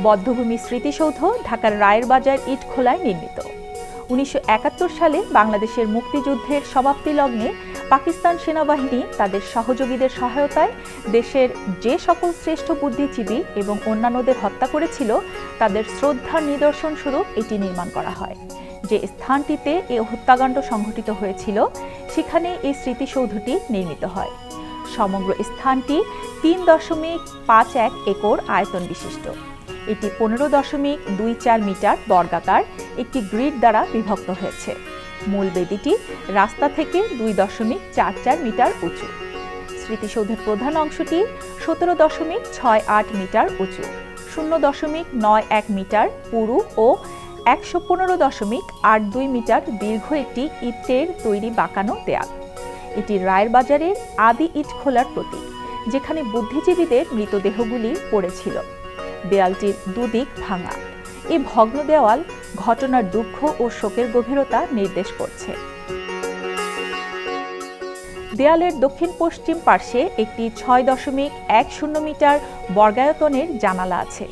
বধ্যভূমি স্মৃতিসৌধ ঢাকার রায়ের বাজার ইটখোলায় নির্মিত। ১৯৭১ সালে বাংলাদেশের মুক্তিযুদ্ধের সমাপ্তি লগ্নে পাকিস্তান সেনাবাহিনী তাদের সহযোগীদের সহায়তায় দেশের যে সকল শ্রেষ্ঠ বুদ্ধিজীবী এবং অন্যান্যদের হত্যা করেছিল তাদের শ্রদ্ধার নিদর্শন স্বরূপ এটি নির্মাণ করা হয়। যে স্থানটিতে এই হত্যাকাণ্ড সংঘটিত হয়েছিল সেখানে এই স্মৃতিসৌধটি নির্মিত হয়। সমগ্র স্থানটি ৩.৫১ একর আয়তন বিশিষ্ট। এটি ১৫.২৪ মিটার বর্গাকার একটি গ্রিড দ্বারা বিভক্ত হয়েছে। মূল বেদিটি রাস্তা থেকে ২.৪৪ মিটার উঁচু। স্মৃতিসৌধের প্রধান অংশটি ১৭.৬৮ মিটার উঁচু, ০.৯১ মিটার পুরু ও ১১৫.৮২ মিটার দীর্ঘ একটি ইটের তৈরি বাঁকানো দেয়াল। এটি রায়ের বাজারের আদি ইটখোলার প্রতীক, যেখানে বুদ্ধিজীবীদের মৃতদেহগুলি পড়েছিল। দেয়ালটির দুদিক ভাঙা। এই ভগ্ন দেওয়াল ঘটনার দুঃখ ও শোকের গভীরতা নির্দেশ করছে। দেয়ালের দক্ষিণ পশ্চিম পার্শ্বে একটি ৬.১০ মিটার বর্গায়তনের জানালা আছে।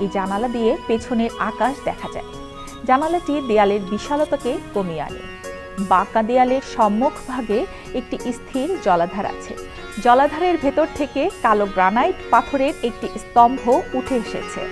এই জানালা দিয়ে পেছনের আকাশ দেখা যায়। জানালাটি দেয়ালের বিশালতাকে কমিয়ে আনে। বাঁকা দেয়ালের সম্মুখভাগে একটি স্থির জলাধার আছে। জলাধারের ভেতর থেকে কালো গ্রানাইট পাথরের একটি স্তম্ভ উঠে এসেছে।